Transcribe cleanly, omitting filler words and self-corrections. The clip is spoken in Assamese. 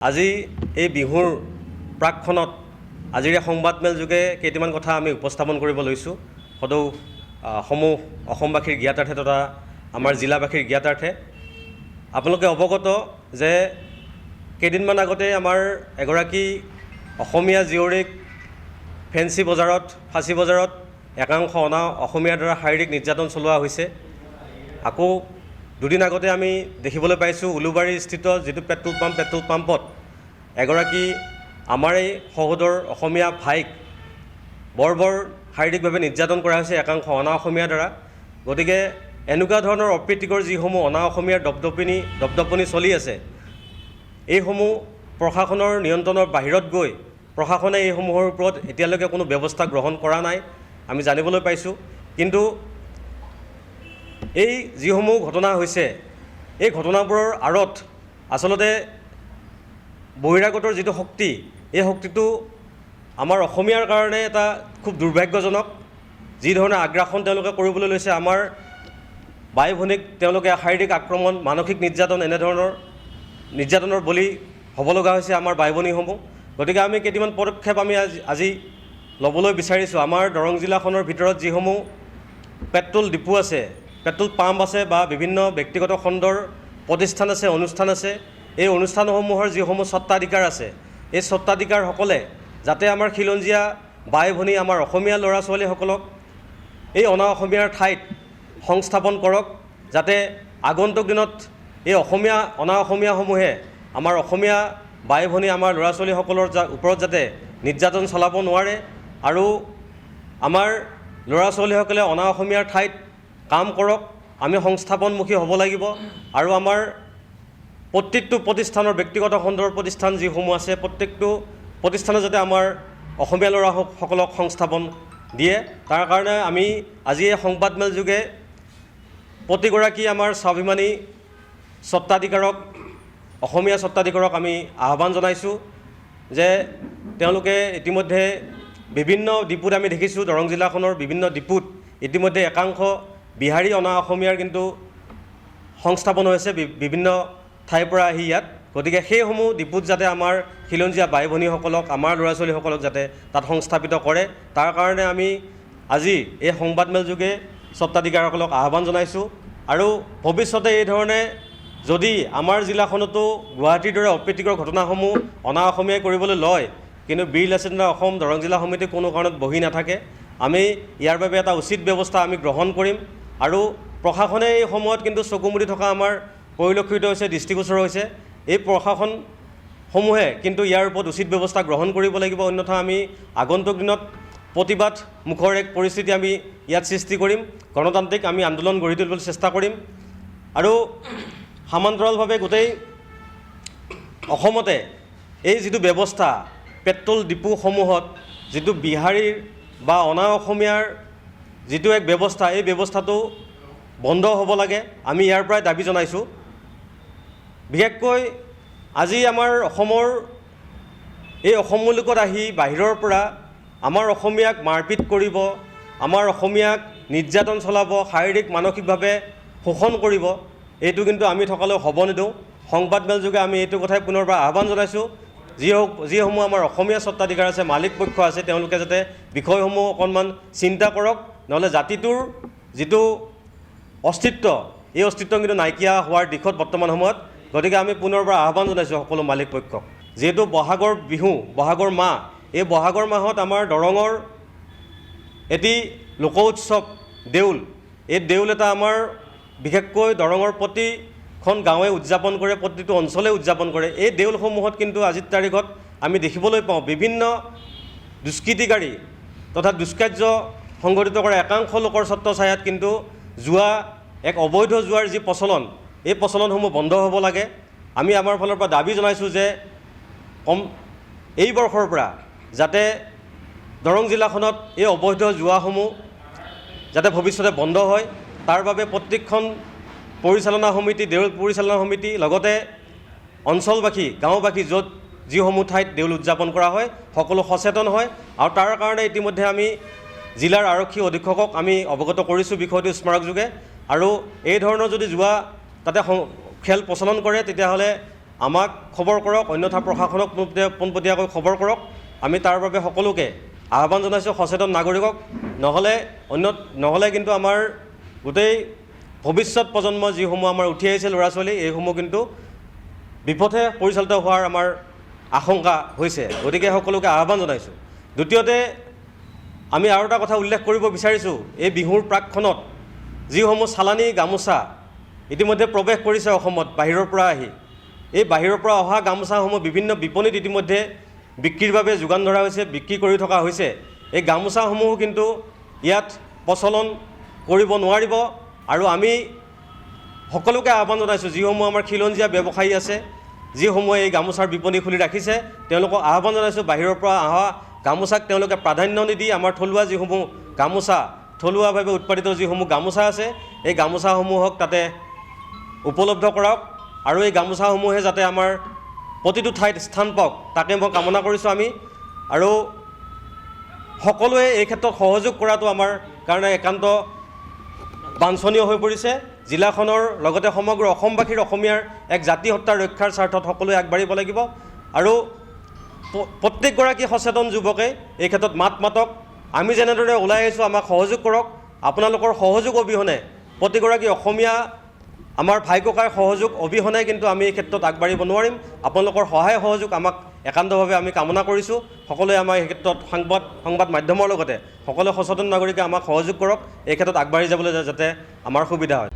আজি এই বিহুৰ প্ৰাকখনত আজিৰ সংবাদমেল যোগে কেইটামান কথা আমি উপস্থাপন কৰিব লৈছোঁ সদৌ সমূহ অসমবাসীৰ জ্ঞাতাৰ্থে তথা আমাৰ জিলাবাসীৰ জ্ঞাতাৰ্থে আপোনালোকে অৱগত যে কেইদিনমান আগতে আমাৰ এগৰাকী অসমীয়া জীয়ৰীক ফেঞ্চি বজাৰত ফাঁচী বজাৰত একাংশ অনা অসমীয়াৰ দ্বাৰা শাৰীৰিক নিৰ্যাতন চলোৱা হৈছে। আকৌ দুদিন আগতে আমি দেখিবলৈ পাইছোঁ উলুবাৰীস্থিত যিটো পেট্ৰল পাম্পত এগৰাকী আমাৰ এই সহোদৰ অসমীয়া ভাইক বৰ শাৰীৰিকভাৱে নিৰ্যাতন কৰা হৈছে একাংশ অনা অসমীয়াৰ দ্বাৰা। গতিকে এনেকুৱা ধৰণৰ অপ্ৰীতিকৰ যিসমূহ অনা অসমীয়াৰ দপদপনি চলি আছে, এইসমূহ প্ৰশাসনৰ নিয়ন্ত্ৰণৰ বাহিৰত গৈ প্ৰশাসনে এইসমূহৰ ওপৰত এতিয়ালৈকে কোনো ব্যৱস্থা গ্ৰহণ কৰা নাই আমি জানিবলৈ পাইছোঁ। কিন্তু এই যিসমূহ ঘটনা হৈছে, এই ঘটনাবোৰৰ আঁৰত আচলতে বহিৰাগতৰ যিটো শক্তি, এই শক্তিটো আমাৰ অসমীয়াৰ কাৰণে এটা খুব দুৰ্ভাগ্যজনক। যি ধৰণে আগ্ৰাসন তেওঁলোকে কৰিবলৈ লৈছে, আমাৰ বাই ভনীক তেওঁলোকে শাৰীৰিক আক্ৰমণ, মানসিক নিৰ্যাতন, এনেধৰণৰ নিৰ্যাতনৰ বলি হ'ব লগা হৈছে আমাৰ বাই ভনীসমূহ। গতিকে আমি কেইটামান পদক্ষেপ আমি আজি ল'বলৈ বিচাৰিছোঁ। আমাৰ দৰং জিলাখনৰ ভিতৰত যিসমূহ পেট্ৰল ডিপু আছে, পেট্ৰল পাম্প আছে বা বিভিন্ন ব্যক্তিগত খণ্ডৰ প্ৰতিষ্ঠান আছে, অনুষ্ঠান আছে, এই অনুষ্ঠানসমূহৰ যিসমূহ স্বত্বাধিকাৰ আছে, এই স্বত্বাধিকাৰসকলে যাতে আমাৰ খিলঞ্জীয়া বাই ভনী, আমাৰ অসমীয়া ল'ৰা ছোৱালীসকলক এই অনা অসমীয়াৰ ঠাইত সংস্থাপন কৰক, যাতে আগন্তুক দিনত এই অনা অসমীয়াসমূহে আমাৰ অসমীয়া বাই ভনী, আমাৰ ল'ৰা ছোৱালীসকলৰ ওপৰত যাতে নিৰ্যাতন চলাব নোৱাৰে। আৰু আমাৰ ল'ৰা ছোৱালীসকলে অনা অসমীয়াৰ ঠাইত কাম কৰক, আমি সংস্থাপনমুখী হ'ব লাগিব। আৰু আমাৰ প্ৰত্যেকটো প্ৰতিষ্ঠানৰ, ব্যক্তিগত খণ্ডৰ প্ৰতিষ্ঠান যিসমূহ আছে, প্ৰত্যেকটো প্ৰতিষ্ঠানে যাতে আমাৰ অসমীয়া ল'ৰাসকলক সংস্থাপন দিয়ে, তাৰ কাৰণে আমি আজি এই সংবাদমেল যোগে প্ৰতিগৰাকী আমাৰ স্বাভিমানী স্বত্বাধিকাৰক, অসমীয়া স্বত্বাধিকাৰক আমি আহ্বান জনাইছোঁ যে তেওঁলোকে ইতিমধ্যে বিভিন্ন ডিপুত আমি দেখিছোঁ, দৰং জিলাখনৰ বিভিন্ন ডিপুত ইতিমধ্যে একাংশ বিহাৰী অনা অসমীয়াৰ কিন্তু সংস্থাপন হৈছে বিভিন্ন ঠাইৰ পৰা আহি ইয়াত। গতিকে সেইসমূহ ডিপুত যাতে আমাৰ খিলঞ্জীয়া বাই ভনীসকলক, আমাৰ ল'ৰা ছোৱালীসকলক যাতে তাত সংস্থাপিত কৰে, তাৰ কাৰণে আমি আজি এই সংবাদমেল যোগে স্বত্বাধিকাৰসকলক আহ্বান জনাইছোঁ। আৰু ভৱিষ্যতে এই ধৰণে যদি আমাৰ জিলাখনতো গুৱাহাটীৰ দৰে অপ্ৰীতিকৰ ঘটনাসমূহ অনা অসমীয়াই কৰিবলৈ লয়, কিন্তু বীৰ লাচিত অসম দৰং জিলা সমিতি কোনো কাৰণত বহি নাথাকে। আমি ইয়াৰ বাবে এটা উচিত ব্যৱস্থা আমি গ্ৰহণ কৰিম। আৰু প্ৰশাসনে এই সময়ত কিন্তু চকু মুদি থকা আমাৰ পৰিলক্ষিত হৈছে, দৃষ্টিগোচৰ হৈছে। এই প্ৰশাসনসমূহে কিন্তু ইয়াৰ ওপৰত উচিত ব্যৱস্থা গ্ৰহণ কৰিব লাগিব, অন্যথা আমি আগন্তুক দিনত প্ৰতিবাদ মুখৰ এক পৰিস্থিতি আমি ইয়াত সৃষ্টি কৰিম, গণতান্ত্ৰিক আমি আন্দোলন গঢ়ি তুলিবলৈ চেষ্টা কৰিম। আৰু সমান্তৰালভাৱে গোটেই অসমতে এই যিটো ব্যৱস্থা, পেট্ৰল ডিপুসমূহত যিটো বিহাৰীৰ বা অনা অসমীয়াৰ যিটো এক ব্যৱস্থা, এই ব্যৱস্থাটো বন্ধ হ'ব লাগে, আমি ইয়াৰ পৰাই দাবী জনাইছোঁ। বিশেষকৈ আজি আমাৰ অসমৰ এই অসম মুলুকত আহি বাহিৰৰ পৰা আমাৰ অসমীয়াক মাৰপিট কৰিব, আমাৰ অসমীয়াক নিৰ্যাতন চলাব, শাৰীৰিক মানসিকভাৱে শোষণ কৰিব, এইটো কিন্তু আমি থকালৈ হ'ব নিদিওঁ। সংবাদমেল যোগে আমি এইটো কথাই পুনৰবাৰ আহ্বান জনাইছোঁ, যিসমূহ আমাৰ অসমীয়া স্বত্বাধিকাৰ আছে, মালিক পক্ষ আছে, তেওঁলোকে যাতে বিষয়সমূহ অকণমান চিন্তা কৰক, নহ'লে জাতিটোৰ যিটো অস্তিত্ব, এই অস্তিত্ব কিন্তু নাইকিয়া হোৱাৰ দিশত বৰ্তমান সময়ত। গতিকে আমি পুনৰবাৰ আহ্বান জনাইছোঁ সকলো মালিক পক্ষক, যিহেতু বহাগৰ বিহু, বহাগৰ মাহ, এই বহাগৰ মাহত আমাৰ দৰঙৰ এটি লোক উৎসৱ দেউল, এই দেউল এটা আমাৰ বিশেষকৈ দৰঙৰ প্ৰতিখন গাঁৱে উদযাপন কৰে, প্ৰতিটো অঞ্চলে উদযাপন কৰে। এই দেউলসমূহত কিন্তু আজিৰ তাৰিখত আমি দেখিবলৈ পাওঁ বিভিন্ন দুষ্কৃতিকাৰী তথা দুষ্কাৰ্য সংঘটিত কৰা একাংশ লোকৰ ছত্ৰছায়াত কিন্তু জুৱা, এক অবৈধ জুৱাৰ যি প্ৰচলন, এই প্ৰচলনসমূহ বন্ধ হ'ব লাগে। আমি আমাৰ ফালৰ পৰা দাবী জনাইছোঁ যে এই বৰ্ষৰ পৰা যাতে দৰং জিলাখনত এই অবৈধ জুৱাসমূহ যাতে ভৱিষ্যতে বন্ধ হয়, তাৰ বাবে প্ৰত্যেকখন পৰিচালনা সমিতি, দেউল পৰিচালনা সমিতি, লগতে অঞ্চলবাসী, গাঁওবাসী, য'ত যিসমূহ ঠাইত দেউল উদযাপন কৰা হয়, সকলো সচেতন হয়। আৰু তাৰ কাৰণে ইতিমধ্যে আমি জিলাৰ আৰক্ষী অধীক্ষকক আমি অৱগত কৰিছোঁ বিষয়টো স্মাৰক যোগে। আৰু এই ধৰণৰ যদি জুৱা তাতে খেল প্ৰচলন কৰে, তেতিয়াহ'লে আমাক খবৰ কৰক, অন্যথা প্ৰশাসনক পোনপটীয়াকৈ খবৰ কৰক। আমি তাৰ বাবে সকলোকে আহ্বান জনাইছোঁ, সচেতন নাগৰিকক। নহ'লে কিন্তু আমাৰ গোটেই ভৱিষ্যত প্ৰজন্ম যিসমূহ আমাৰ উঠি আহিছে ল'ৰা ছোৱালী, এইসমূহ কিন্তু বিপথে পৰিচালিত হোৱাৰ আমাৰ আশংকা হৈছে। গতিকে সকলোকে আহ্বান জনাইছোঁ। দ্বিতীয়তে আমি আৰু এটা কথা উল্লেখ কৰিব বিচাৰিছোঁ, এই বিহুৰ প্ৰাকক্ষণত যিসমূহ চালানী গামোচা ইতিমধ্যে প্ৰৱেশ কৰিছে অসমত বাহিৰৰ পৰা আহি, এই বাহিৰৰ পৰা অহা গামোচাসমূহ বিভিন্ন বিপণীত ইতিমধ্যে বিক্ৰীৰ বাবে যোগান ধৰা হৈছে, বিক্ৰী কৰি থকা হৈছে। এই গামোচাসমূহো কিন্তু ইয়াত প্ৰচলন কৰিব নোৱাৰিব। আৰু আমি সকলোকে আহ্বান জনাইছোঁ, যিসমূহ আমাৰ খিলঞ্জীয়া ব্যৱসায়ী আছে, যিসমূহে এই গামোচাৰ বিপণী খুলি ৰাখিছে, তেওঁলোকক আহ্বান জনাইছোঁ, বাহিৰৰ পৰা অহা গামোচাক তেওঁলোকে প্ৰাধান্য নিদি আমাৰ থলুৱা যিসমূহ গামোচা, থলুৱাভাৱে উৎপাদিত যিসমূহ গামোচা আছে, এই গামোচাসমূহক তাতে উপলব্ধ কৰক। আৰু এই গামোচাসমূহে যাতে আমাৰ প্ৰতিটো ঠাইত স্থান পাওক, তাকে মই কামনা কৰিছোঁ আমি। আৰু সকলোৱে এই ক্ষেত্ৰত সহযোগ কৰাটো আমাৰ কাৰণে একান্ত বাঞ্ছনীয় হৈ পৰিছে। জিলাখনৰ লগতে সমগ্ৰ অসমবাসীৰ, অসমীয়াৰ এক জাতি সত্তাৰ ৰক্ষাৰ স্বাৰ্থত সকলোৱে আগবাঢ়িব লাগিব। আৰু প্ৰত্যেকগৰাকী সচেতন যুৱকে এই ক্ষেত্ৰত মাত মাতক। আমি যেনেদৰে ওলাই আহিছোঁ, আমাক সহযোগ কৰক। আপোনালোকৰ সহযোগ অবিহনে, প্ৰতিগৰাকী অসমীয়া আমাৰ ভাই ককাই সহযোগ অবিহনে কিন্তু আমি এই ক্ষেত্ৰত আগবাঢ়িব নোৱাৰিম। আপোনালোকৰ সহায় সহযোগ আমাক একান্তভাৱে আমি কামনা কৰিছোঁ। সকলোৱে আমাৰ এই ক্ষেত্ৰত সংবাদ মাধ্যমৰ লগতে সকলো সচেতন নাগৰিকে আমাক সহযোগ কৰক, এই ক্ষেত্ৰত আগবাঢ়ি যাবলৈ যাতে আমাৰ সুবিধা হয়।